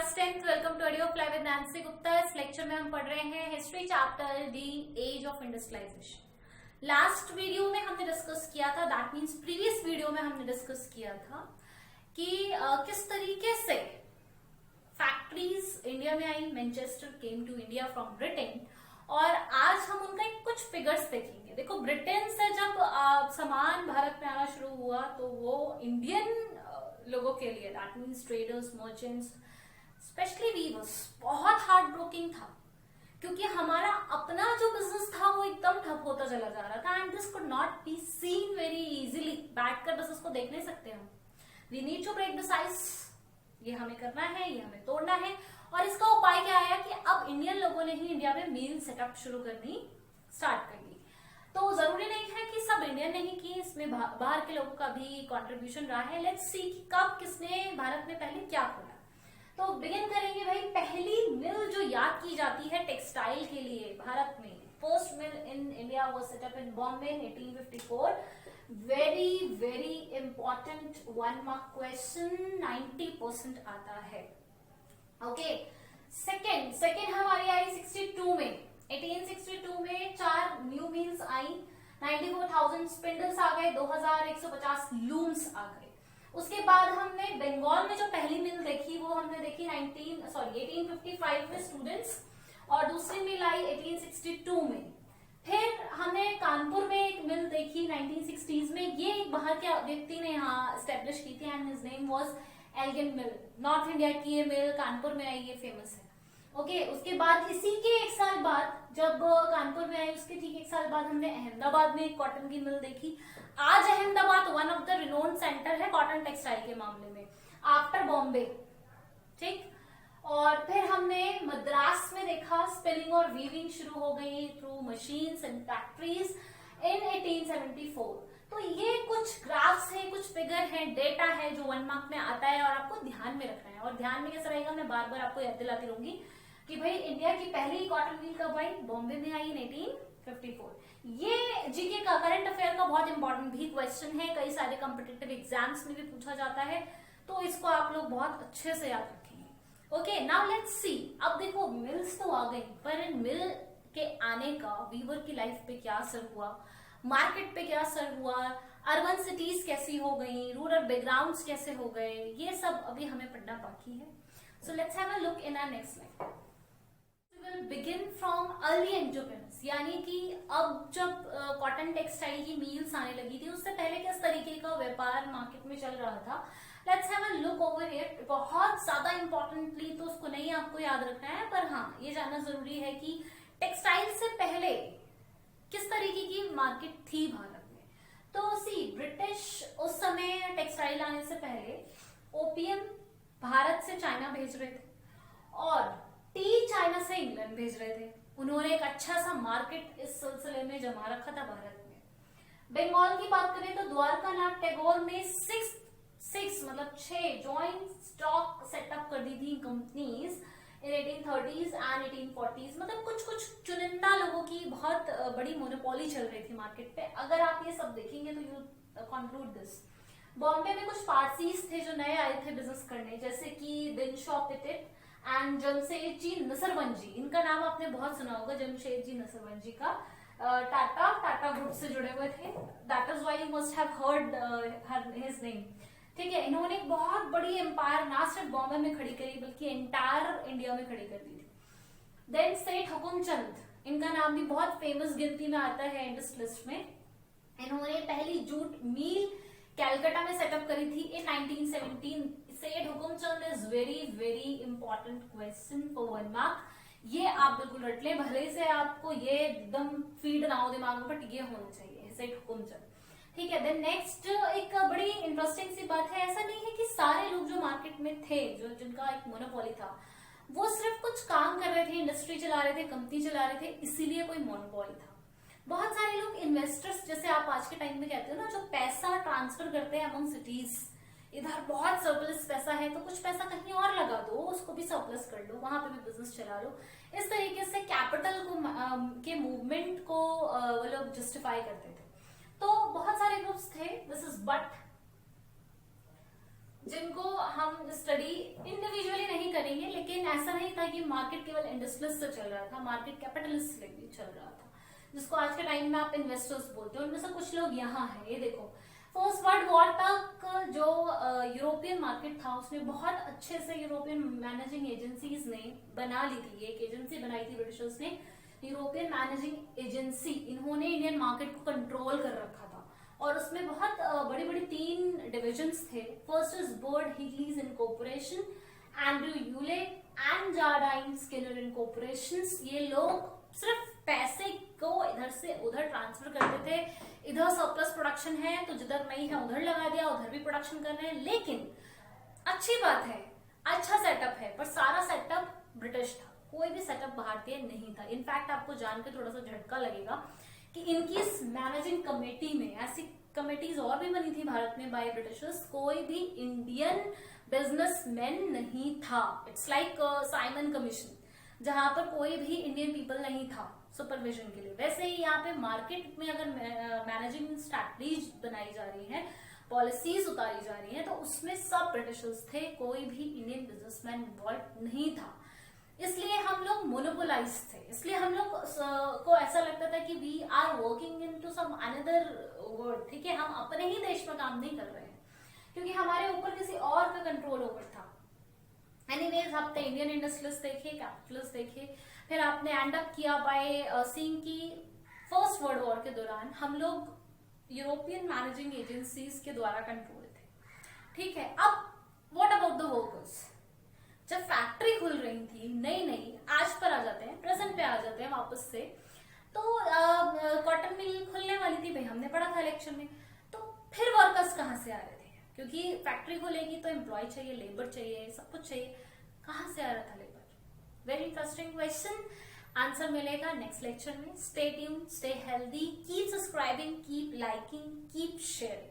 Class 10th welcome to audio fly with Nancy Gupta. इस lecture में हम पढ़ रहे हैं history chapter the age of industrialisation. Last video में हमने डिस्कस किया था, दैट मींस प्रीवियस वीडियो में हमने डिस्कस किया था कि किस तरीके से फैक्ट्रीज इंडिया में आई, Manchester came to India from Britain. और आज हम उनका कुछ फिगर्स देखेंगे। देखो, ब्रिटेन से जब सामान भारत में आना शुरू हुआ तो वो इंडियन लोगों के लिए, that means traders, merchants, specially weavers, बहुत हार्ट ब्रोकिंग था, क्योंकि हमारा अपना जो बिजनेस था वो एकदम ठप होता चला जा रहा था। And this could not be seen very easily. बैठकर बस उसको देख नहीं सकते हम। We need to break the size. ये हमें करना है, ये हमें तोड़ना है। और इसका उपाय क्या आया कि अब इंडियन लोगों ने ही इंडिया में मिल सेटअप शुरू करनी स्टार्ट कर दी। तो जरूरी नहीं है कि सब इंडियन ने ही की, इसमें बाहर के लोगों का भी कंट्रीब्यूशन रहा है। लेट्स सी कि कब किसने भारत में पहले क्या खोला। तो बिगिन करेंगे भाई। पहली मिल जो याद की जाती है टेक्सटाइल के लिए भारत में, first mill in India was set up in Bombay in 1854। Very very important 1 mark question, 90% आता है। ओके, सेकेंड हमारी आई 62 में। 1862 में 4 न्यू मिल्स आई, 94,000 स्पिंडल्स आ गए, 2,150 लूम्स आ गए। उसके बाद हमने बंगाल में जो पहली मिल देखी वो हमने देखी 1855 में स्टूडेंट्स, और दूसरी मिल आई 1862 में। फिर हमने कानपुर में एक मिल देखी 1960s में। ये एक बाहर के व्यक्ति ने यहाँ स्टेब्लिश की थी and his name was Elgin mill. North India की ये मिल कानपुर में आई, ये फेमस है। ओके, उसके बाद इसी के एक साल बाद जब कानपुर में आई, उसके ठीक एक साल बाद हमने अहमदाबाद में एक कॉटन की मिल देखी। आज Ahmedabad one of the renowned centre है कॉटन टेक्सटाइल के मामले में, आफ्टर बॉम्बे। ठीक, और फिर हमने मद्रास में देखा स्पिनिंग और वीविंग शुरू हो गई थ्रू मशीन्स एंड फैक्ट्रीज इन 1874। तो ये कुछ ग्राफ्स हैं, कुछ फिगर हैं, डेटा है जो 1 मार्क में आता है और आपको ध्यान में रखना है। और ध्यान में कैसे रहेगा, मैं बार बार आपको याद दिलाती रहूंगी कि भाई इंडिया की पहली कॉटन मिल कब आई, बॉम्बे में आई इन 1854। ये जीके का, करंट अफेयर का बहुत इंपॉर्टेंट भी क्वेश्चन है, कई सारे कॉम्पिटिटिव एग्जाम्स में भी पूछा जाता है, तो इसको आप लोग बहुत अच्छे से याद रखेंगे। Okay, now let's see. अब देखो, मिल्स तो आ गई, पर इन मिल के आने का वीवर की लाइफ पे क्या असर हुआ, मार्केट पे क्या असर हुआ, अर्बन सिटीज कैसी हो गई, रूरल बैकग्राउंड्स कैसे हो गए, ये सब अभी हमें पढ़ना बाकी है। So let's have a look in our next slide. We will begin from early entrepreneurs, यानी कि अब जब कॉटन टेक्सटाइल की मील्स आने लगी थी, उससे पहले किस तरीके का व्यापार मार्केट में चल रहा था। Let's have a look over here. बहुत ज्यादा इंपॉर्टेंटली तो उसको नहीं आपको याद रखना है, पर हाँ ये जानना जरूरी है कि टेक्सटाइल से पहले किस तरीके की मार्केट थी भारत में। तो सी, ब्रिटिश उस समय टेक्सटाइल आने से पहले ओपियम भारत से चाइना भेज रहे थे और टी चाइना से इंग्लैंड भेज रहे थे। उन्होंने एक अच्छा सा मार्केट इस सिलसिले में जमा रखा था भारत में। बंगाल की बात करें तो द्वारका नाथ टैगोर ने 6 जॉइंट स्टॉक सेटअप कर दी थी companies in 1830s and 1840s। मतलब कुछ चुनिंदा लोगों की बहुत बड़ी मोनोपोली चल रही थी मार्केट पे। अगर आप ये सब देखेंगे तो यू कंक्लूड दिस। बॉम्बे में कुछ पारसीज थे जो नए आए थे बिजनेस करने, जैसे कि दिनशॉ पिटिट एंड जमशेदजी नसरवंजी। इनका नाम आपने बहुत सुना होगा, जमशेदजी नसरवंजी का। टाटा ग्रुप से जुड़े हुए थे, that is why you must have heard his name. ठीक है, इन्होंने एक बहुत बड़ी एम्पायर ना सिर्फ बॉम्बे में खड़ी करी बल्कि एंटायर इंडिया में खड़ी कर दी थी। देन सेठ हुकुमचंद, इनका नाम भी बहुत फेमस गिनती में आता है इंडस लिस्ट में। इन्होंने पहली जूट मिल कैलकाटा में सेटअप करी थी इन 1917। सेठ Hukumchand is very very important question for 1 mark. ये आप बिल्कुल रट लें, भले से आपको ये एकदम फीड ना हो दिमाग में, बट ये होना चाहिए, सेठ हुकुमचंद। ठीक है, देन नेक्स्ट एक बड़ी इंटरेस्टिंग सी बात है, ऐसा नहीं है कि सारे लोग जो मार्केट में थे, जो जिनका एक मोनोपोली था, वो सिर्फ कुछ काम कर रहे थे, इंडस्ट्री चला रहे थे, कंपनी चला रहे थे, इसीलिए कोई मोनोपोली था। बहुत सारे लोग इन्वेस्टर्स, जैसे आप आज के टाइम में कहते हो ना, जो पैसा ट्रांसफर करते हैं अमंग सिटीज, इधर बहुत सरप्लस पैसा है तो कुछ पैसा कहीं और लगा दो, उसको भी सरप्लस कर लो, वहां पे भी बिजनेस चला लो। इस तरीके से कैपिटल को के मूवमेंट को वो लोग जस्टिफाई करते थे। तो बहुत सारे ग्रुप्स थे, दिस इज बट, जिनको हम स्टडी इंडिविजुअली नहीं करेंगे, लेकिन ऐसा नहीं था कि मार्केट केवल इंडस्ट्रियलिस्ट से चल रहा था, मार्केट कैपिटलिस्ट से भी चल रहा था, जिसको आज के टाइम में आप इन्वेस्टर्स बोलते हो। उनमें से कुछ लोग यहाँ है, ये देखो फर्स्ट वर्ल्ड वॉर तक जो यूरोपियन मार्केट था उसमें बहुत अच्छे से यूरोपियन मैनेजिंग एजेंसीज ने बना ली थी। एक एजेंसी बनाई थी ब्रिटिशर्स ने, यूरोपियन मैनेजिंग एजेंसी, इन्होंने इंडियन मार्केट को कंट्रोल कर रखा था और उसमें बहुत बड़ी बड़ी 3 डिविजन्स थे। First is Bird Heilgers incorporation, Andrew Yule and Jardine Skinner incorporations. ये लोग सिर्फ पैसे को इधर से उधर ट्रांसफर करते थे, इधर सरप्लस प्रोडक्शन है तो जिधर नहीं है उधर लगा दिया, उधर भी प्रोडक्शन कर रहे हैं। लेकिन अच्छी बात है, अच्छा सेटअप है, पर सारा सेटअप ब्रिटिश था, कोई भी सेटअप भारतीय नहीं था। इनफैक्ट आपको जानकर थोड़ा सा झटका लगेगा कि इनकी इस मैनेजिंग कमेटी में, ऐसी कमेटीज और भी बनी थी भारत में बाय ब्रिटिशर्स, कोई भी इंडियन बिजनेसमैन नहीं था। इट्स लाइक साइमन कमीशन, जहां पर कोई भी इंडियन पीपल नहीं था सुपरविजन के लिए। वैसे ही यहाँ पे मार्केट में अगर मैनेजिंग स्ट्रैटेजीज बनाई जा रही है, पॉलिसीज उतारी जा रही है, तो उसमें सब ब्रिटिशर्स थे, कोई भी इंडियन बिजनेसमैन इन्वॉल्व नहीं था। इसलिए हम लोग मोनोपोलाइज थे, इसलिए हम लोग को ऐसा लगता था कि we are working into some another world. ठीक है, हम अपने ही देश में काम नहीं कर रहे हैं क्योंकि हमारे ऊपर किसी और का कंट्रोल ओवर था। एनीवेज, आपने इंडियन इंडस्ट्रियलिस्ट देखे, कैपिटलिस्ट देखे, फिर आपने एंड अप किया बाय सीइंग की फर्स्ट वर्ल्ड वॉर के दौरान हम लोग यूरोपियन मैनेजिंग एजेंसीज के द्वारा कंट्रोल थे। ठीक है, अब व्हाट अबाउट द वर्कर्स? जब फैक्ट्री खुल रही थी नई, आज पर आ जाते हैं, प्रेजेंट पे आ जाते हैं वापस से, तो कॉटन मिल खुलने वाली थी भाई, हमने पढ़ा था इलेक्शन में। तो फिर वर्कर्स कहाँ से आ रहे थे? क्योंकि फैक्ट्री खुलेगी तो एम्प्लॉय चाहिए, लेबर चाहिए, सब कुछ चाहिए, कहाँ से आ रहा था labour? Very interesting question, answer मिलेगा नेक्स्ट लेक्चर में। Stay tuned, stay healthy, keep subscribing, keep liking, keep sharing.